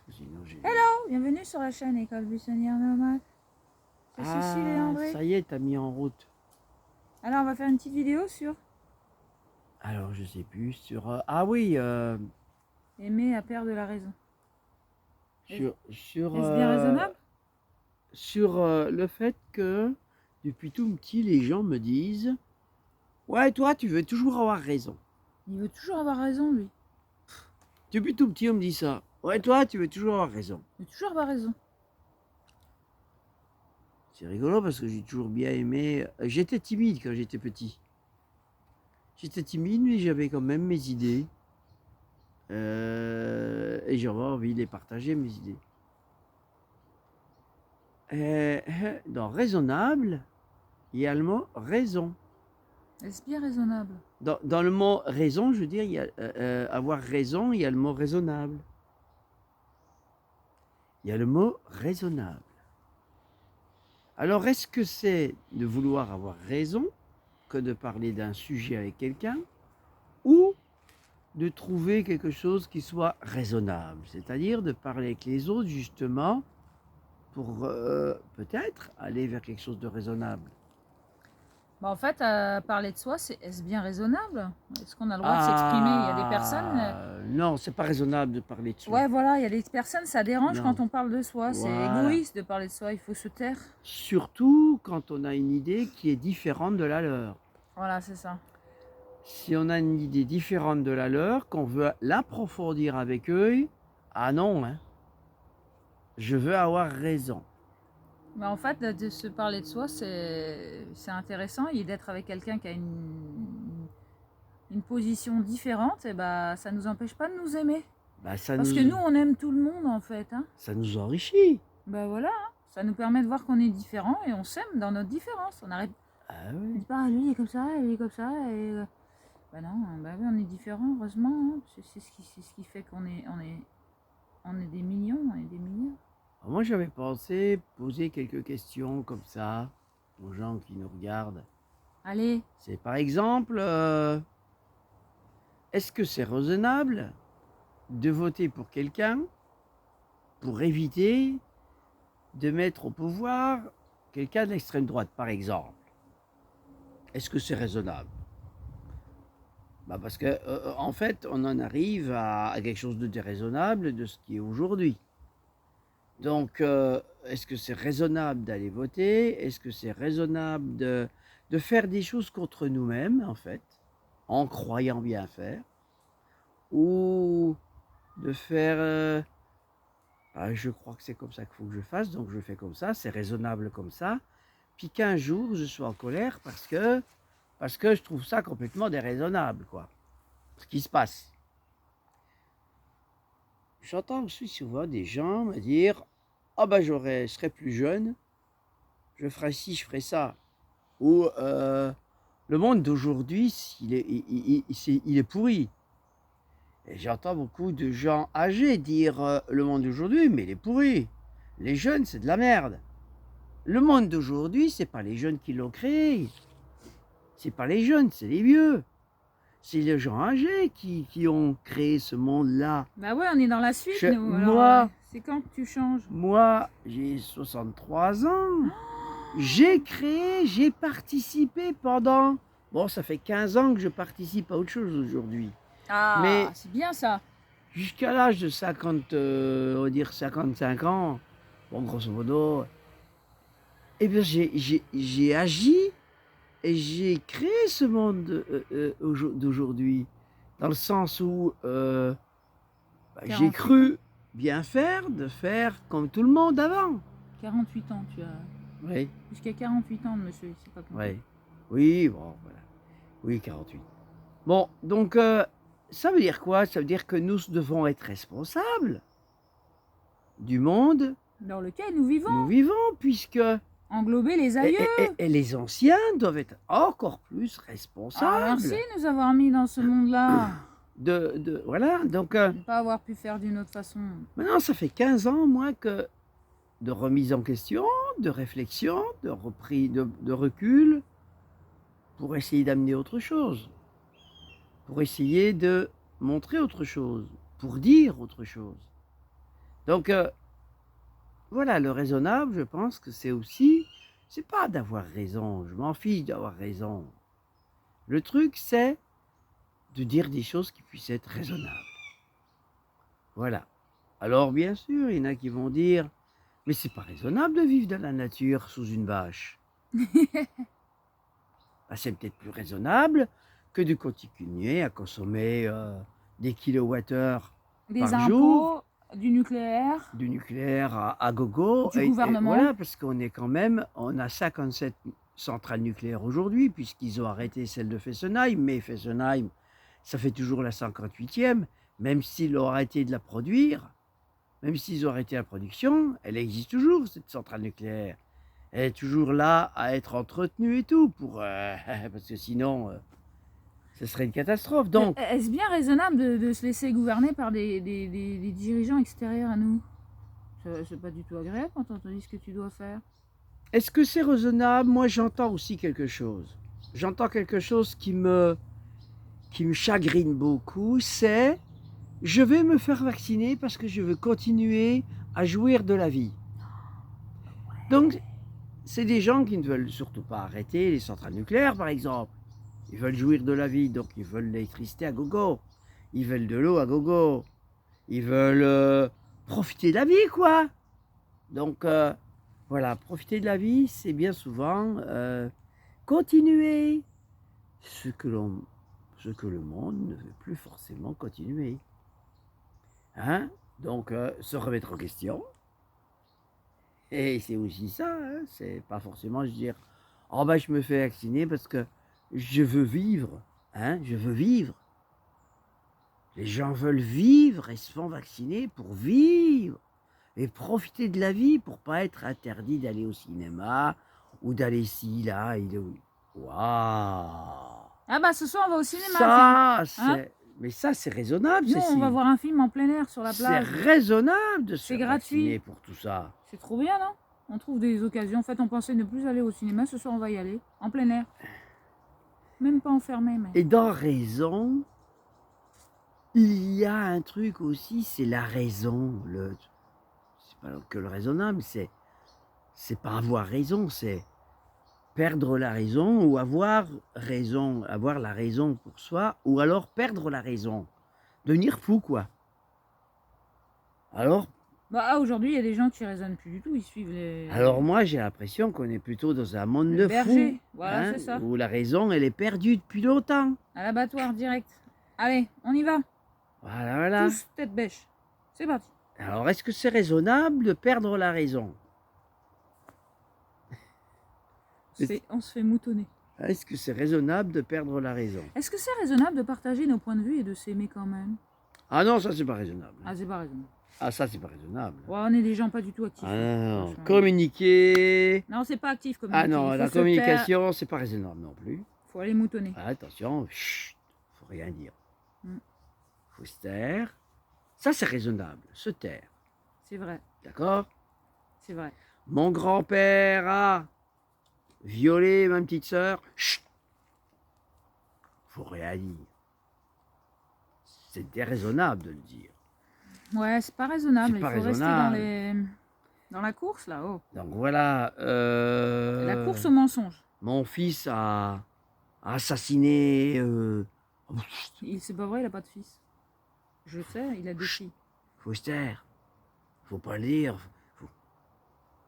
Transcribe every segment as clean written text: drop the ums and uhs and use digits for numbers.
sinon j'ai... Hello, bienvenue sur la chaîne École Buissonnière Nomade. C'est Cécile et Ah, André. ça y est, t'as mis en route. Alors, on va faire une petite vidéo sur Alors, je sais plus, sur... ah oui, aimer à perdre de la raison. sur Est-ce bien raisonnable? le fait que, depuis tout petit, les gens me disent « Ouais, toi, tu veux toujours avoir raison. Il veut toujours avoir raison, lui. » Depuis tout petit, on me dit ça. « Ouais, toi, tu veux toujours avoir raison. Il veut toujours avoir raison. » C'est rigolo parce que j'ai toujours bien aimé... J'étais timide quand j'étais petit. J'étais timide, mais j'avais quand même mes idées. Et j'avais envie de les partager, mes idées. Dans raisonnable, il y a le mot raison. Est-ce bien raisonnable? Dans le mot raison, je veux dire, il y a, avoir raison, il y a le mot raisonnable. Il y a le mot raisonnable. Alors, est-ce que c'est de vouloir avoir raison que de parler d'un sujet avec quelqu'un ou de trouver quelque chose qui soit raisonnable, c'est-à-dire de parler avec les autres justement pour peut-être aller vers quelque chose de raisonnable. Bah, en fait, parler de soi, c'est est-ce bien raisonnable? Est-ce qu'on a le droit de s'exprimer? Il y a des personnes... Non, c'est pas raisonnable de parler de soi. Ouais, voilà, il y a des personnes, ça dérange Non. quand on parle de soi. C'est Voilà. égoïste de parler de soi, il faut se taire. Surtout quand on a une idée qui est différente de la leur. Voilà, c'est ça. Si on a une idée différente de la leur, qu'on veut l'approfondir avec eux, ah non, hein, je veux avoir raison. Mais en fait, de se parler de soi, c'est intéressant. Et d'être avec quelqu'un qui a une position différente, et bah, ça ne nous empêche pas de nous aimer. Bah, Parce que nous, on aime tout le monde, en fait. Hein. Ça nous enrichit. Bah voilà, hein. Ça nous permet de voir qu'on est différent et on s'aime dans notre différence. On arrête. Ah On oui. dit pas, lui, il est comme ça, lui, il est comme ça. Et... Bah non, bah oui, on est différent, heureusement. Hein. C'est ce qui fait qu'on est, on est des millions, on est des milliards. Moi, j'avais pensé poser quelques questions comme ça aux gens qui nous regardent. Allez. C'est par exemple, est-ce que c'est raisonnable de voter pour quelqu'un pour éviter de mettre au pouvoir quelqu'un de l'extrême droite, par exemple? Est-ce que c'est raisonnable? Bah parce que, en fait, on en arrive à quelque chose de déraisonnable de ce qui est aujourd'hui. Donc, est-ce que c'est raisonnable d'aller voter? Est-ce que c'est raisonnable de faire des choses contre nous-mêmes, en fait, en croyant bien faire? Ou de faire, ah, je crois que c'est comme ça qu'il faut que je fasse, donc je fais comme ça, c'est raisonnable comme ça. Puis qu'un jour, je sois en colère parce que je trouve ça complètement déraisonnable, quoi, ce qui se passe. J'entends aussi souvent des gens me dire « Ah ben je serai plus jeune, je ferai ci, je ferai ça. » Ou le monde d'aujourd'hui, il est pourri. Et j'entends beaucoup de gens âgés dire le monde d'aujourd'hui, mais il est pourri. Les jeunes, c'est de la merde. Le monde d'aujourd'hui, c'est pas les jeunes qui l'ont créé. C'est pas les jeunes, c'est les vieux. C'est les gens âgés qui ont créé ce monde-là. Bah ouais, on est dans la suite, nous. Moi, c'est quand que tu changes? Moi, j'ai 63 ans. J'ai créé, j'ai participé pendant... Bon, ça fait 15 ans que je participe à autre chose aujourd'hui. Ah, mais c'est bien ça. Jusqu'à l'âge de 50, on va dire 55 ans, bon, grosso modo, eh bien, j'ai agi et j'ai créé ce monde d'aujourd'hui. Dans le sens où j'ai cru bien faire, de faire comme tout le monde avant. 48 ans, tu as... Oui. Jusqu'à 48 ans, monsieur, c'est pas compliqué. Oui, bon, voilà. Oui, 48. Bon, donc, ça veut dire quoi? Ça veut dire que nous devons être responsables du monde dans lequel nous vivons. Nous vivons, puisque... Englober les aïeux. Et les anciens doivent être encore plus responsables. Ah, merci de nous avoir mis dans ce monde-là. Voilà, donc... ne pas avoir pu faire d'une autre façon. Maintenant, ça fait 15 ans, moi, que de remise en question, de réflexion, de recul, pour essayer d'amener autre chose, pour essayer de montrer autre chose, pour dire autre chose. Donc, voilà, le raisonnable, je pense que c'est aussi, c'est pas d'avoir raison, je m'en fiche d'avoir raison. Le truc, c'est de dire des choses qui puissent être raisonnables. Voilà. Alors, bien sûr, il y en a qui vont dire, mais c'est pas raisonnable de vivre dans la nature sous une bâche. Bah, c'est peut-être plus raisonnable que de continuer à consommer des kilowattheures Des par jour, impôts, du nucléaire, du nucléaire à gogo. du Et gouvernement. voilà, parce qu'on est quand même, on a 57 centrales nucléaires aujourd'hui, puisqu'ils ont arrêté celle de Fessenheim. Mais Fessenheim, ça fait toujours la 58e, même s'ils ont arrêté de la produire, même s'ils ont arrêté la production, elle existe toujours, cette centrale nucléaire. Elle est toujours là à être entretenue et tout, pour, parce que sinon, ce serait une catastrophe. Donc, Est-ce bien raisonnable de se laisser gouverner par des dirigeants extérieurs à nous? C'est pas du tout agréable quand on te dit ce que tu dois faire. est-ce que c'est raisonnable? Moi, j'entends aussi quelque chose. J'entends quelque chose qui me chagrine beaucoup, c'est je vais me faire vacciner parce que je veux continuer à jouir de la vie. Donc, c'est des gens qui ne veulent surtout pas arrêter les centrales nucléaires, par exemple. Ils veulent jouir de la vie, donc ils veulent l'électricité à gogo. Ils veulent de l'eau à gogo. Ils veulent profiter de la vie, quoi. Donc, voilà, profiter de la vie, c'est bien souvent continuer ce que le monde ne veut plus forcément continuer. Hein? Donc, se remettre en question. Et c'est aussi ça, hein? C'est pas forcément dire oh ben je me fais vacciner parce que je veux vivre. Hein? Je veux vivre. Les gens veulent vivre et se font vacciner pour vivre et profiter de la vie pour pas être interdit d'aller au cinéma ou d'aller ici, là, waouh! Ah bah ce soir on va au cinéma, Ça, tiens. Hein? mais ça, c'est raisonnable, Nous on Cécile. va voir un film en plein air sur la C'est plage. raisonnable de se C'est faire gratuit. vacciner pour tout ça. C'est trop bien, non? On trouve des occasions. En fait, on pensait ne plus aller au cinéma. Ce soir, on va y aller. En plein air. Même pas enfermé, mais. Et dans raison, il y a un truc aussi, c'est la raison. C'est pas que le raisonnable, c'est pas avoir raison, c'est perdre la raison ou avoir raison, avoir la raison pour soi, ou alors perdre la raison, devenir fou, quoi. Alors, Bah, aujourd'hui, il y a des gens qui raisonnent plus du tout. Ils suivent les. alors moi, j'ai l'impression qu'on est plutôt dans un monde Le de berger. fous, Voilà, c'est ça. où la raison, elle est perdue depuis longtemps. À l'abattoir, direct. Allez, on y va. Voilà, voilà. Tous tête bêche. C'est parti. Alors, est-ce que c'est raisonnable de perdre la raison? On se fait moutonner. Est-ce que c'est raisonnable de perdre la raison? Est-ce que c'est raisonnable de partager nos points de vue et de s'aimer quand même? Ah non, ça, c'est pas raisonnable. Ah, c'est pas raisonnable. Ah, ça, c'est pas raisonnable. Ouais, on est des gens pas du tout actifs. Ah non, franchement. communiquer. Non, c'est pas actif communiquer. Ah non, Il la faut se taire. communication, c'est pas raisonnable non plus. Faut aller moutonner. Ah, attention, chut, faut rien dire. Mm. Faut se taire. Ça, c'est raisonnable, se taire. C'est vrai, D'accord? c'est vrai. Mon grand-père a violé ma petite sœur. Chut! Faut rien dire. C'est déraisonnable de le dire. Ouais, c'est pas raisonnable. C'est pas Il faut raisonnable. rester dans la course là. Oh. Donc voilà. La course au mensonge. Mon fils a assassiné. C'est pas vrai, il a pas de fils. Je sais, il a deux filles. Faut se taire. Faut pas le dire.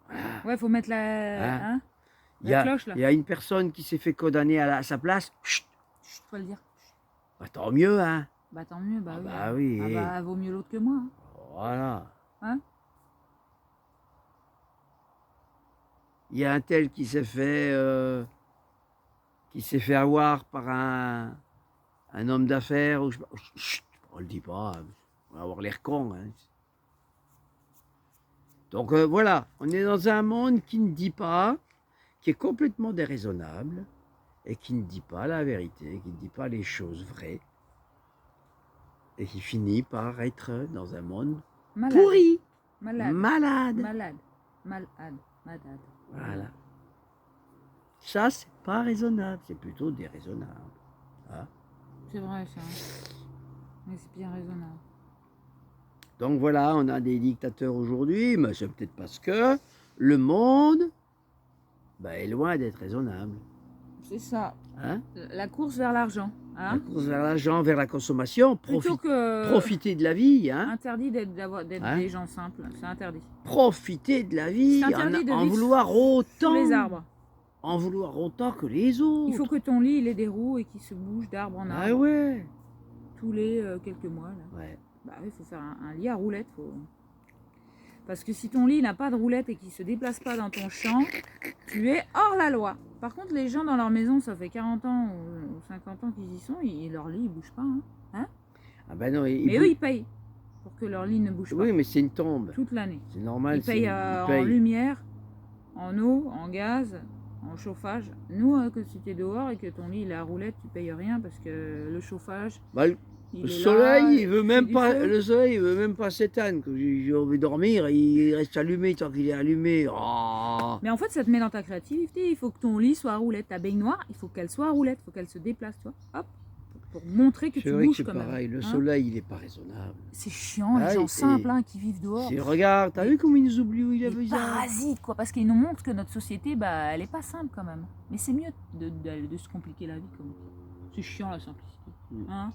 Voilà. Ouais, faut mettre la, Hein? la cloche là. Il y a une personne qui s'est fait condamner à sa place. Chut! Chut, faut le dire. Bah, tant mieux, hein. Bah tant mieux, bah Ah oui. bah oui. Ah bah vaut mieux l'autre que moi. Hein. Voilà. Hein? Il y a un tel qui s'est fait avoir par un homme d'affaires. Chut, on le dit pas. On va avoir l'air con. Hein. Donc voilà, on est dans un monde qui ne dit pas, qui est complètement déraisonnable et qui ne dit pas la vérité, qui ne dit pas les choses vraies et qui finit par être dans un monde Malade. pourri, Malade. malade. Malade. Malade. Malade. Voilà. Ça, c'est pas raisonnable, c'est plutôt déraisonnable. Hein? C'est vrai ça. Mais c'est bien raisonnable. Donc voilà, on a des dictateurs aujourd'hui, mais c'est peut-être parce que le monde est loin d'être raisonnable. C'est ça. Hein? La course vers l'argent. La Hein, course vers l'argent, vers la consommation, plutôt que profiter de la vie. Hein? interdit d'être Hein? des gens simples. C'est interdit. Profiter de la vie, C'est interdit de en vivre vouloir sous autant. les arbres. En vouloir autant que les autres. Il faut que ton lit il ait des roues et qu'il se bouge d'arbre en arbre. Ah ouais. Tous les quelques mois. Là. Ouais. Bah oui, il faut faire un lit à roulettes. Parce que si ton lit n'a pas de roulette et qu'il ne se déplace pas dans ton champ, tu es hors la loi. Par contre, les gens dans leur maison, ça fait 40 ans ou 50 ans qu'ils y sont, leur lit ne bouge pas. Hein. Ah ben non, mais eux, ils payent pour que leur lit ne bouge pas. Oui, mais c'est une tombe. Toute l'année. C'est normal. Ils payent en lumière, en eau, en gaz, en chauffage. Nous, que si tu es dehors et que ton lit il est à roulette, tu payes rien parce que le chauffage... Le soleil, il veut même pas. Le soleil, il veut même pas s'éteindre. Quand j'ai envie de dormir, il reste allumé tant qu'il est allumé. Oh. Mais en fait, ça te met dans ta créativité. Il faut que ton lit soit à roulette. Ta baignoire, il faut qu'elle soit à roulette. Il faut qu'elle se déplace, toi. Hop, pour montrer que tu bouges quand même. Pareil. Le soleil, il est pas raisonnable. C'est chiant, les gens simples qui vivent dehors. Regarde, t'as vu comment ils nous oublient où il a besoin. Parasites, quoi. Parce qu'ils nous montrent que notre société, elle est pas simple quand même. Mais c'est mieux de se compliquer la vie comme ça. C'est chiant la simplicité. Hein,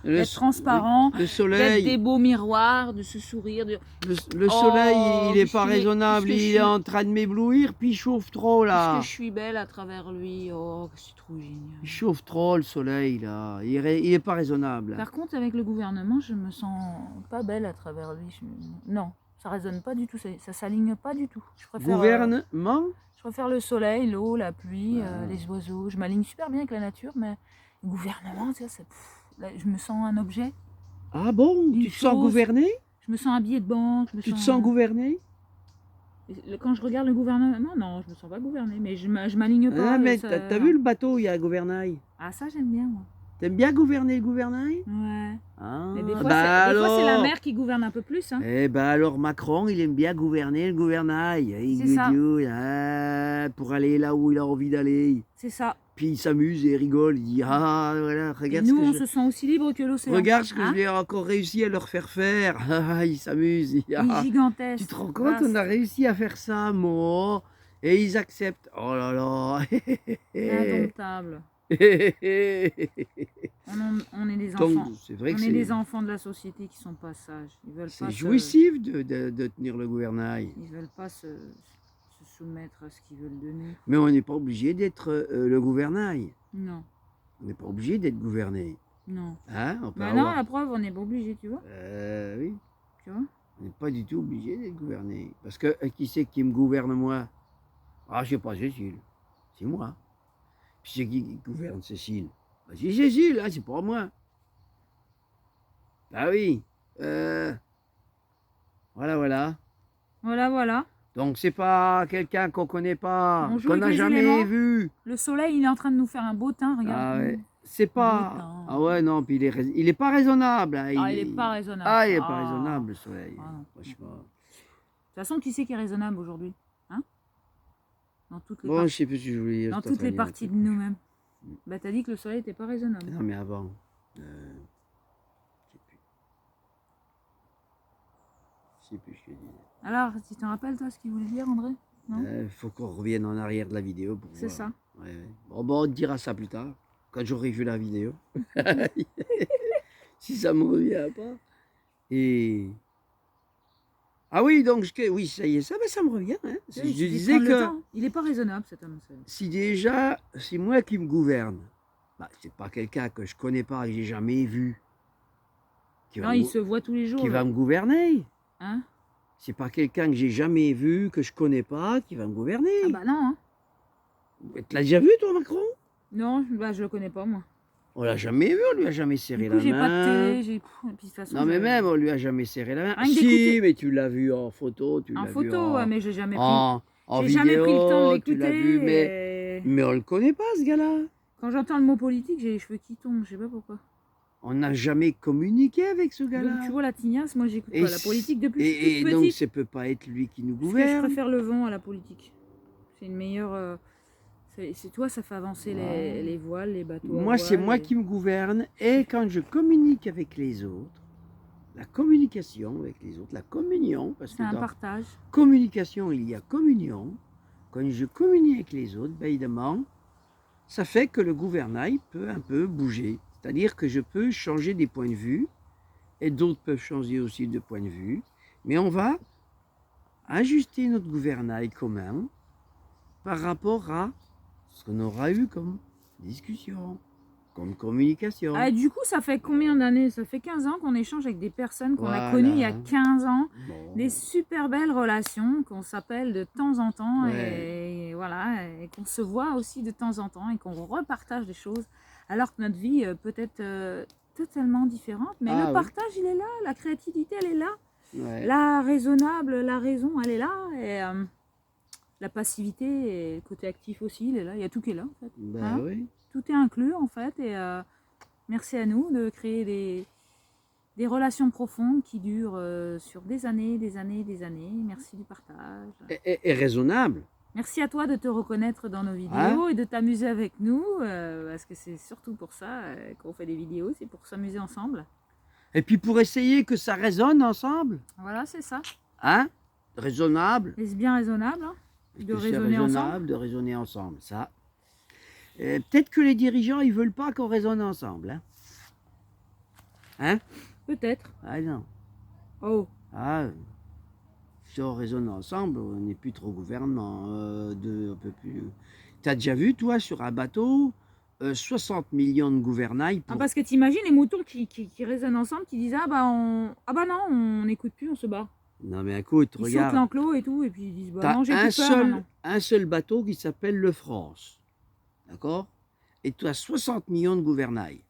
d'être transparent, le soleil, d'être des beaux miroirs, de se sourire. Le soleil, il est pas raisonnable, il est en train de m'éblouir, puis il chauffe trop là. Parce que je suis belle à travers lui, oh, c'est trop génial. Il chauffe trop le soleil là, il est pas raisonnable. Par contre, avec le gouvernement, je me sens pas belle à travers lui. Non, ça résonne pas du tout, ça s'aligne pas du tout. Je préfère, gouvernement je préfère le soleil, l'eau, la pluie, les oiseaux. Je m'aligne super bien avec la nature, mais le gouvernement, tu sais, là, je me sens un objet. Ah bon? Tu te sens gouverné? Je me sens un billet de banque. Tu te sens gouverné? Quand je regarde le gouvernement, non, je me sens pas gouverné, mais je m'aligne pas. Ah, mais t'as vu le bateau, il y a un gouvernail. Ah, ça j'aime bien, moi. T'aimes bien gouverner le gouvernail? Ouais. Ah, mais des fois, c'est la mer qui gouverne un peu plus. Hein. Eh ben alors Macron, il aime bien gouverner le gouvernail. C'est ça. Pour aller là où il a envie d'aller. C'est ça. Puis il s'amuse et il rigole. Il dit ah voilà, regarde. Et nous, on se sent aussi libre que l'océan. Regarde ce que je l'ai encore réussi à leur faire faire. Il s'amuse. Il est gigantesque. Tu te rends compte, on a réussi à faire ça, moi. Et ils acceptent. Oh là là. Indomptable. On est des enfants. Donc, vrai on est des enfants de la société qui sont pas sages. Ils veulent pas. C'est jouissif de tenir le gouvernail. Ils veulent pas se soumettre à ce qu'ils veulent donner. Mais on n'est pas obligé d'être le gouvernail. Non. On n'est pas obligé d'être gouverné. Non. Hein, on peut non, la preuve, on n'est pas obligé, tu vois. Oui. Tu vois. On n'est pas du tout obligé d'être gouverné. Parce que qui c'est qui me gouverne moi? Ah, je sais pas, Cécile. C'est moi. Puis c'est qui gouverne Cécile? C'est Cécile, hein, c'est pas moi. Ah oui. Voilà. Voilà. Donc c'est pas quelqu'un qu'on connaît pas, qu'on n'a jamais vu. Le soleil, il est en train de nous faire un beau teint, regarde. Ah ouais. C'est pas. Ah ouais, non, puis il est pas raisonnable. Hein. Il est pas raisonnable. Ah, il est pas raisonnable, le soleil. Franchement. De toute façon, qui c'est qui est raisonnable aujourd'hui? Hein? Dans toutes les je sais plus si je voulais dire. Dans toutes les parties de nous-mêmes. Bah, t'as dit que le soleil n'était pas raisonnable. Non, mais avant. Je sais plus ce que je disais. Alors, tu te rappelles, toi, ce qu'il voulait dire, André? Il faut qu'on revienne en arrière de la vidéo pour voir. C'est ça. Ouais. Bon, on te dira ça plus tard, quand j'aurai vu la vidéo. Si ça me revient pas. Et... Ah oui, donc, oui, ça y est, ça me revient. Hein. Je disais que... Il n'est pas raisonnable, cet homme. Si déjà, c'est moi qui me gouverne, c'est pas quelqu'un que je connais pas, que j'ai jamais vu. Non, il se voit tous les jours. Qui va me gouverner. Hein? C'est pas quelqu'un que j'ai jamais vu, que je connais pas, qui va me gouverner. Ah bah non. Hein. Tu l'as déjà vu, toi, Macron? Non, je le connais pas, moi. On l'a jamais vu, on lui a jamais serré la main. J'ai pas de télé, puis, de toute façon, non, mais même, on lui a jamais serré la main. Rien si, mais tu l'as vu en photo. En photo, ouais, mais j'ai jamais pris. En vidéo, jamais pris le temps de l'écouter. Tu l'as vu, mais on le connaît pas, ce gars-là. Quand j'entends le mot politique, j'ai les cheveux qui tombent, je sais pas pourquoi. On n'a jamais communiqué avec ce gars-là. Donc, tu vois, la tignasse, moi, j'écoute pas la politique depuis que je suis toute petite. Donc, ça peut pas être lui qui nous gouverne. Parce que je préfère le vent à la politique. C'est une meilleure... C'est toi, ça fait avancer les voiles, les bateaux. Moi, c'est moi qui me gouverne. Et quand je communique avec les autres, la communication avec les autres, la communion, parce que C'est un dans partage. communication, il y a communion. Quand je communie avec les autres, ben évidemment, ça fait que le gouvernail peut un peu bouger. C'est-à-dire que je peux changer des points de vue, et d'autres peuvent changer aussi de point de vue, mais on va ajuster notre gouvernail commun par rapport à ce qu'on aura eu comme discussion, comme communication. Ah, du coup, ça fait combien d'années? Ça fait 15 ans qu'on échange avec des personnes qu'on a Voilà. connues il y a 15 ans. Bon. Des super belles relations qu'on s'appelle de temps en temps Ouais. et voilà, et qu'on se voit aussi de temps en temps et qu'on repartage des choses alors que notre vie peut être totalement différente. Mais Ah le oui. partage, il est là, la créativité, elle est là. Ouais. La raisonnable, la raison, elle est là. Et la passivité et le côté actif aussi, il est là. Il y a tout qui est là, en fait. Ben Hein? oui. Tout est inclus, en fait. Et merci à nous de créer des relations profondes qui durent sur des années, des années, des années. Merci du partage. Et raisonnable. Merci à toi de te reconnaître dans nos vidéos Hein? et de t'amuser avec nous, parce que c'est surtout pour ça qu'on fait des vidéos, c'est pour s'amuser ensemble. Et puis pour essayer que ça résonne ensemble. Voilà, c'est ça. Hein? Raisonnable. Et c'est bien raisonnable, hein, de Que c'est raisonner raisonnable, ensemble. de raisonner ensemble. Ça. Peut-être que les dirigeants, ils veulent pas qu'on raisonne ensemble. Hein? Hein? Peut-être. Ah non. Oh, Ah, si on raisonne ensemble, on n'est plus trop gouvernement. On peut plus... T'as déjà vu, toi, sur un bateau, 60 millions de gouvernails ah, pour... parce que t'imagines les moutons qui raisonnent ensemble, qui disent ah bah non, on n'écoute plus, on se bat. Non mais écoute, Ils sautent regarde, l'enclos et tout, et puis ils disent bah t'as non, j'ai un plus peur maintenant. seul bateau qui s'appelle le France. D'accord? Et tu as 60 millions de gouvernails.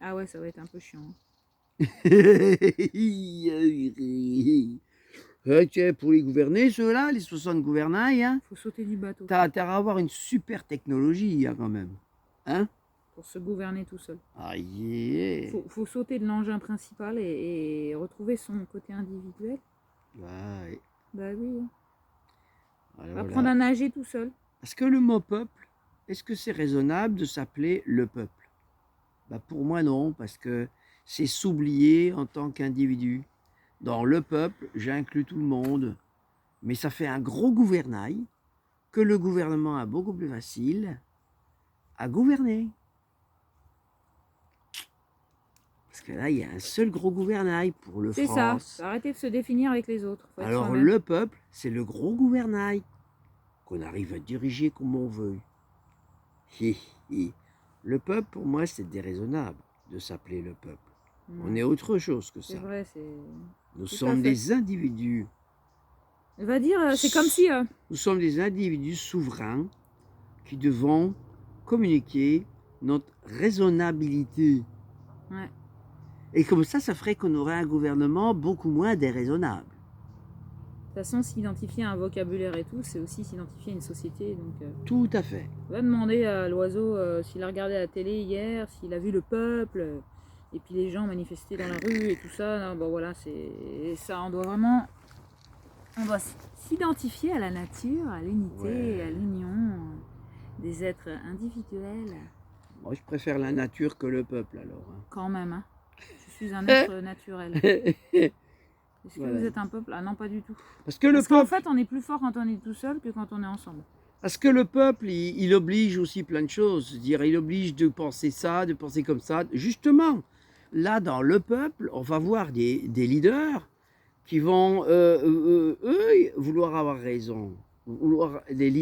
Ah ouais, ça va être un peu chiant. Tiens, pour les gouverner, ceux-là, les 60 gouvernails, hein, Faut sauter du bateau t'as intérêt à avoir une super technologie, hein, quand même. Hein? pour se gouverner tout seul. Ah, yeah. Faut sauter de l'engin principal et retrouver son côté individuel. Ouais. Bah oui, hein. Alors, Va voilà. apprendre à nager tout seul. Est-ce que le mot peuple, est-ce que c'est raisonnable de s'appeler le peuple? Bah, pour moi, non, parce que c'est s'oublier en tant qu'individu. Dans le peuple, j'inclus tout le monde, mais ça fait un gros gouvernail que le gouvernement a beaucoup plus facile à gouverner. Parce que là, il y a un seul gros gouvernail pour le C'est ça. France. Faut arrêter de se définir avec les autres. Faut être Alors soi-même. le peuple, c'est le gros gouvernail qu'on arrive à diriger comme on veut. Hi, hi. Le peuple, pour moi, c'est déraisonnable de s'appeler le peuple. On est autre chose que C'est ça. vrai, c'est. Nous tout à sommes fait. des individus. Va dire, c'est comme si. Nous sommes des individus souverains qui devons communiquer notre raisonnabilité. Ouais. Et comme ça ferait qu'on aurait un gouvernement beaucoup moins déraisonnable. De toute façon, s'identifier à un vocabulaire et tout, c'est aussi s'identifier à une société. Donc, Tout à fait. va demander à l'oiseau s'il a regardé la télé hier, s'il a vu le peuple, et puis les gens manifester dans la rue et tout ça. Non, bon voilà, c'est ça. On doit s'identifier à la nature, à l'unité, Ouais. à l'union des êtres individuels. Moi, je préfère la nature que le peuple, alors. Quand même, hein. Je suis un être naturel. Est-ce que Voilà. vous êtes un peuple? Ah non, pas du tout. Parce que le Parce qu'en peuple, fait, on est plus fort quand on est tout seul que quand on est ensemble. parce que le peuple, il oblige aussi plein de choses. C'est-à-dire, il oblige de penser ça, de penser comme ça. Justement, là, dans le peuple, on va voir des leaders qui vont, eux, vouloir avoir raison.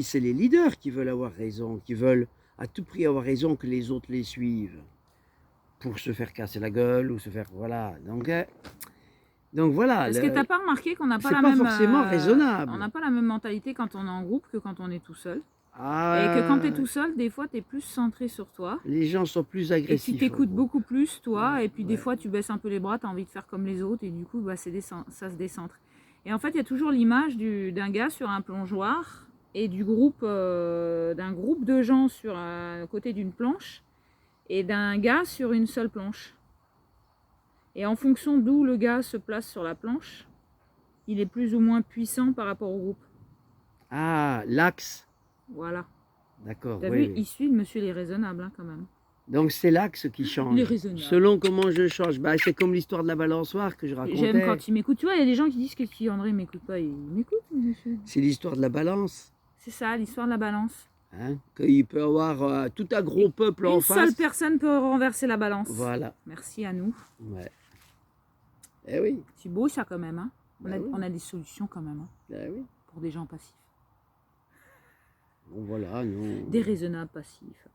C'est les leaders qui veulent avoir raison, qui veulent à tout prix avoir raison que les autres les suivent pour se faire casser la gueule ou se faire... Voilà. Donc voilà. Est-ce que t'as pas remarqué qu'on n'a pas c'est la pas même forcément raisonnable. on n'a pas la même mentalité quand on est en groupe que quand on est tout seul. Ah, Et que quand tu es tout seul, des fois, tu es plus centré sur toi. les gens sont plus Et agressifs. tu t'écoutes en gros. beaucoup plus, toi. Ouais, Et puis, des ouais. fois, tu baisses un peu les bras, tu as envie de faire comme les autres. Et du coup, bah, ça se décentre. Et en fait, il y a toujours l'image d'un gars sur un plongeoir et d'un groupe de gens sur un côté d'une planche et d'un gars sur une seule planche. Et en fonction d'où le gars se place sur la planche, il est plus ou moins puissant par rapport au groupe. Ah, l'axe. Voilà. D'accord. T'as Oui, vu, oui. il suit le monsieur les raisonnables, hein, quand même. Donc c'est l'axe qui change. Il est raisonnable. Selon comment je change. Bah, c'est comme l'histoire de la balançoire que je racontais. J'aime quand il m'écoute. Tu vois, il y a des gens qui disent que André m'écoute pas. Il m'écoute, monsieur. C'est l'histoire de la balance. C'est ça, l'histoire de la balance. Hein, qu'il peut avoir tout un gros peuple en face. Une seule personne peut renverser la balance. Voilà. Merci à nous. Ouais. Eh oui. C'est beau ça quand même. Hein. Bah oui. On a des solutions quand même. Hein, Eh oui. pour des gens passifs. Bon, voilà, nous... Déraisonnables passifs.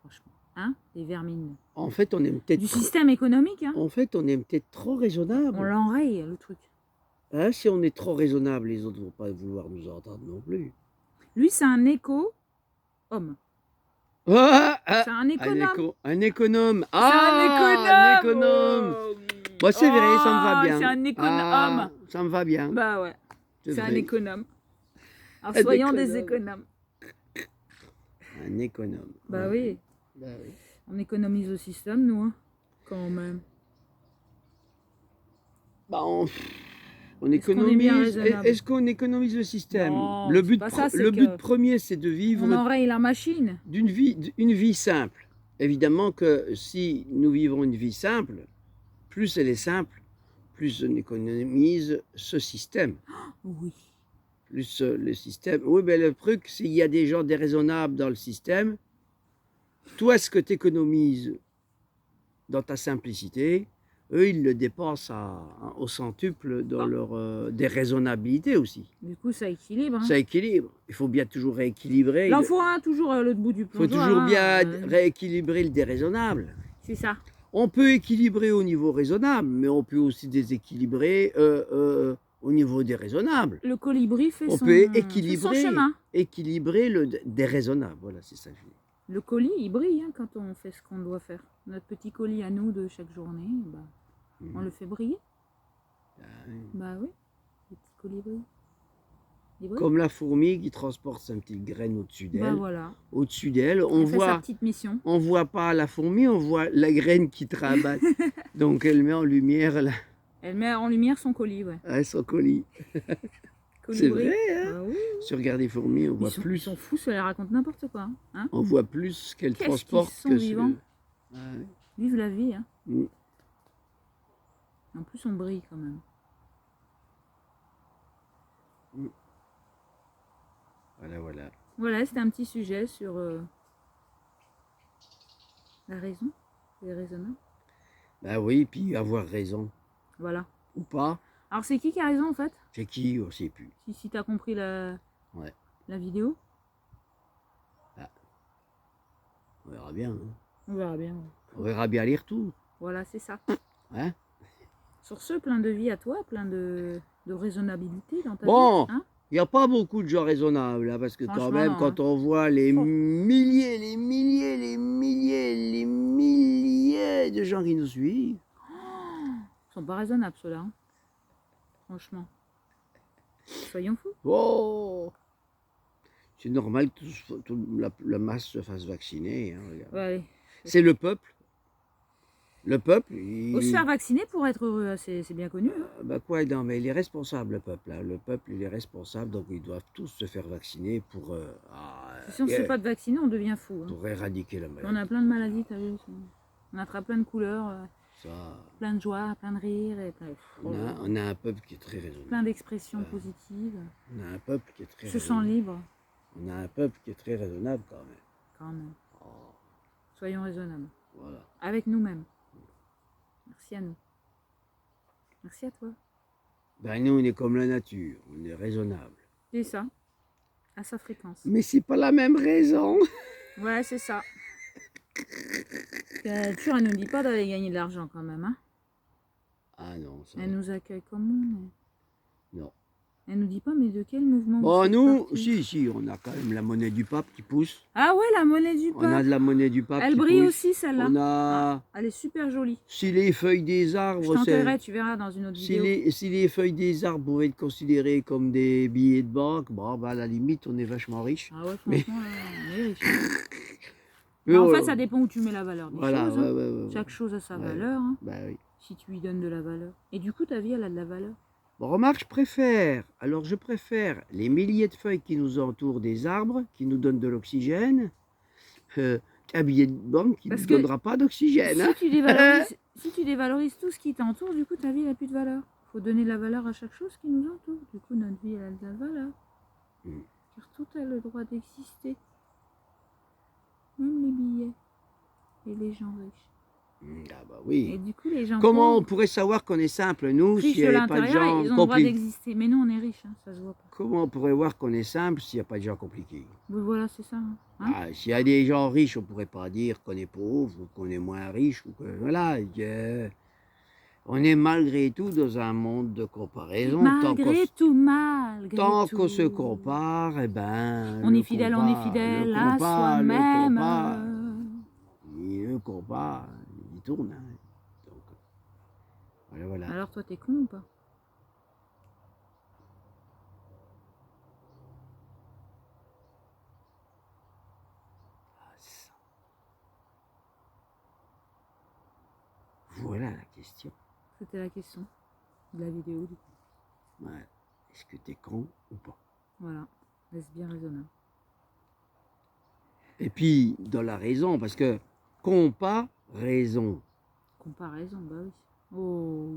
Franchement. Hein, des vermines. En fait, on aime peut-être... Du système économique. Hein. En fait, on est peut-être trop raisonnable. On l'enraye, le truc. Hein, si on est trop raisonnable, les autres ne vont pas vouloir nous entendre non plus. Lui, c'est un éco-homme. Ah, C'est un économe. Un économe. C'est un économe. Oh. Bon, c'est vrai, ça me va bien. C'est un économe. Ah, ça me va bien. Bah ouais, c'est un vrai. économe. Alors Un soyons économe. des économes. Un économe. Bah oui, Bah oui. on économise le système, nous, hein, quand même. Bah, on qu'on est bien économise. raisonnable? Est-ce qu'on économise le système? Non, Le c'est but, pas ça, c'est le que but premier, c'est de vivre On enraye la machine. une vie simple. Évidemment que si nous vivons une vie simple, plus elle est simple, plus on économise ce système. Oui. Plus le système. Oui, mais le truc, s'il y a des gens déraisonnables dans le système, toi, ce que tu économises dans ta simplicité, eux, ils le dépensent au centuple dans leur déraisonnabilité aussi. Du coup, ça équilibre. Hein. Ça équilibre. Il faut bien toujours rééquilibrer. Là, il faut toujours à l'autre bout du Il faut plongeoir. toujours hein, bien rééquilibrer le déraisonnable. C'est ça. On peut équilibrer au niveau raisonnable, mais on peut aussi déséquilibrer au niveau déraisonnable. Le colibri fait, On son, peut fait équilibrer, son chemin. équilibrer le déraisonnable. Voilà, c'est ça que je dis. Le colis, il brille hein, quand on fait ce qu'on doit faire. Notre petit colis à nous de chaque journée, bah, on le fait briller. Bah oui, les petits colibris. Ils brillent. Comme la fourmi qui transporte sa petite graine au-dessus d'elle. Bah voilà. Au-dessus d'elle, Elle fait sa petite mission. on voit pas la fourmi, on voit la graine qui travaille. Donc elle met en lumière Elle met en lumière son colis, ouais. son colis. Colibri. C'est vrai, hein? Bah oui. Si on regarde les fourmis, on voit Ils plus. sont fous, ça les raconte n'importe quoi. Hein. On voit plus ce qu'elles Qu'est-ce qu'ils transportent sont que vivants. Ah oui. Vive la vie. Hein. Mm. En plus, on brille quand même. Voilà, voilà. Voilà, c'était un petit sujet sur la raison, les raisonnables. Bah oui, puis avoir raison. Voilà. Ou pas. Alors, c'est qui a raison en fait? C'est qui, on sait plus. Si tu as compris la vidéo? On verra bien. Hein. On verra bien. On verra bien les retours. Voilà, c'est ça. Hein? Sur ce, plein de vie à toi, plein de raisonnabilité dans ta Bon. vie. Hein. Il n'y a pas beaucoup de gens raisonnables, hein, parce que quand Franchement, même, non, quand on voit les milliers de gens qui nous suivent, Ils sont pas raisonnables ceux-là. Hein. Franchement. Soyons fous. oh, c'est normal que la masse se fasse vacciner. Hein, regarde. Ouais, C'est le peuple. Le peuple, faut se faire vacciner pour être heureux, hein, c'est bien connu. Hein. bah quoi, non, mais il est responsable, le peuple. Hein. Le peuple, il est responsable, donc ils doivent tous se faire vacciner pour, Si on ne se fait pas de vacciner, on devient fou. Hein. pour éradiquer la maladie. On a plein de maladies, t'as vu. On attrape plein de couleurs, Ça, plein de joie, plein de rire, et on a un peuple qui est très raisonnable. plein d'expressions positives. On a un peuple qui est très Se sent raisonnable. libre, On a un peuple qui est très raisonnable quand même. quand même. Oh, Soyons raisonnables. voilà. Avec nous-mêmes. Merci à nous. Merci à toi. Ben nous, on est comme la nature, on est raisonnable. C'est ça. À sa fréquence. Mais c'est pas la même raison. Ouais, c'est ça. La nature, elle nous dit pas d'aller gagner de l'argent quand même. Hein. Ah non, ça. Elle nous accueille comme on est. Non. Elle nous dit pas, mais de quel mouvement Bon, vous faites nous, partie? si, on a quand même la monnaie du pape qui pousse. Ah ouais, la monnaie du On a pape. de la monnaie du pape Elle qui brille pousse. aussi, celle-là. On a... Elle est super jolie. Si les feuilles des Je arbres... t'enverrai, tu verras dans une autre vidéo. Si les feuilles des arbres pouvaient être considérées comme des billets de banque, bon, ben, à la limite, on est vachement riche. Ah ouais, Mais- franchement, là, on est riche. Mais Mais en oh, fait, ça dépend où tu mets la valeur des voilà, choses. Hein. ouais. Chaque chose a sa Ouais. valeur, hein, Bah oui. si tu lui donnes de la valeur. Et du coup, ta vie, elle a de la valeur. Bon, remarque, je préfère les milliers de feuilles qui nous entourent des arbres, qui nous donnent de l'oxygène, un billet de banque qui ne Parce te que donnera pas d'oxygène. Hein. Si tu dévalorises tout ce qui t'entoure, du coup, ta vie n'a plus de valeur. Il faut donner de la valeur à chaque chose qui nous entoure. Du coup, notre vie, elle a de la valeur. Mm. Car tout a le droit d'exister. Même les billets. Et les gens riches. Ah bah Et oui. du coup, les gens Comment on pauvres, pourrait savoir qu'on est simple, nous, riches s'il n'y de avait pas de l'intérieur, gens ils ont le droit compliqués? d'exister. Mais nous, on est riches, hein, ça se voit pas. Comment on pourrait voir qu'on est simple s'il n'y a pas de gens compliqués? Oui, voilà, c'est ça. Hein. Ah, s'il y a des gens riches, on ne pourrait pas dire qu'on est pauvre ou qu'on est moins riche. Ou que, voilà, on est malgré tout dans un monde de comparaison. Malgré tout. Tant qu'on se compare, eh ben, On est fidèle à le soi-même. combat, il tourne. Hein. Donc, voilà. Alors toi, t'es con ou pas? Voilà la question. C'était la question de la vidéo, du coup. Ouais. Est-ce que t'es con ou pas? Voilà, est-ce bien raisonnable? Et puis, dans la raison, parce que comparaison. Comparaison, bah oui. Oh,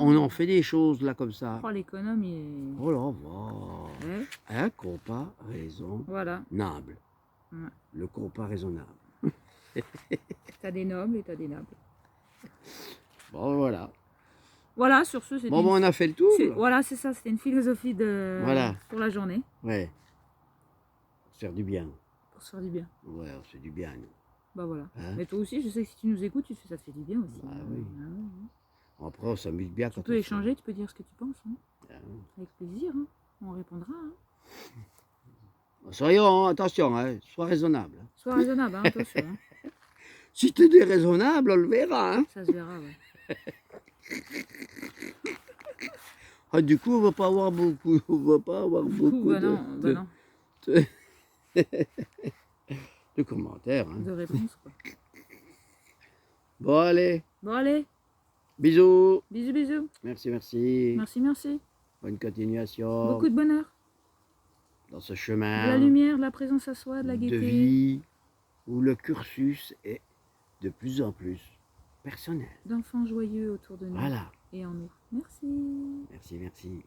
On en fait des choses là comme ça. oh l'économe, il est... Oh là, va. Ouais. Un comparaison Voilà. nable. Ouais. Le comparaisonnable. T'as des nobles et t'as des nables. Bon, voilà. Voilà, sur ce, c'est Bon, on a fait le tour. voilà, c'est ça, c'était une philosophie de... Voilà. pour la journée. Ouais. Pour se faire du bien. Pour se faire du bien. Ouais, on se fait du bien, nous. Bah voilà. Hein? Mais toi aussi, je sais que si tu nous écoutes, ça te fait du bien aussi. Ah oui. Ah ouais. Après, on s'amuse bien Tu quand peux on échanger, tu peux dire ce que tu penses. Hein. Ah oui. Avec plaisir, hein. On répondra. Hein. Soyons, attention, hein, sois raisonnable. Hein. Sois raisonnable, hein, attention. Hein. Si tu es déraisonnable, on le verra. Hein. Ça se verra, ouais. Ah, du coup, on va pas avoir beaucoup. On va pas avoir beaucoup bah non, bah non. de commentaires. Hein. De réponses, quoi. Bon, allez. Bon, allez. Bisous. Bisous, bisous. Merci, merci. Merci, merci. Bonne continuation. Beaucoup de bonheur. Dans ce chemin. De la lumière, de la présence à soi, de la gaieté. De vie où le cursus est de plus en plus personnel. D'enfants joyeux autour de nous. Voilà. Et en nous. Merci. Merci, merci.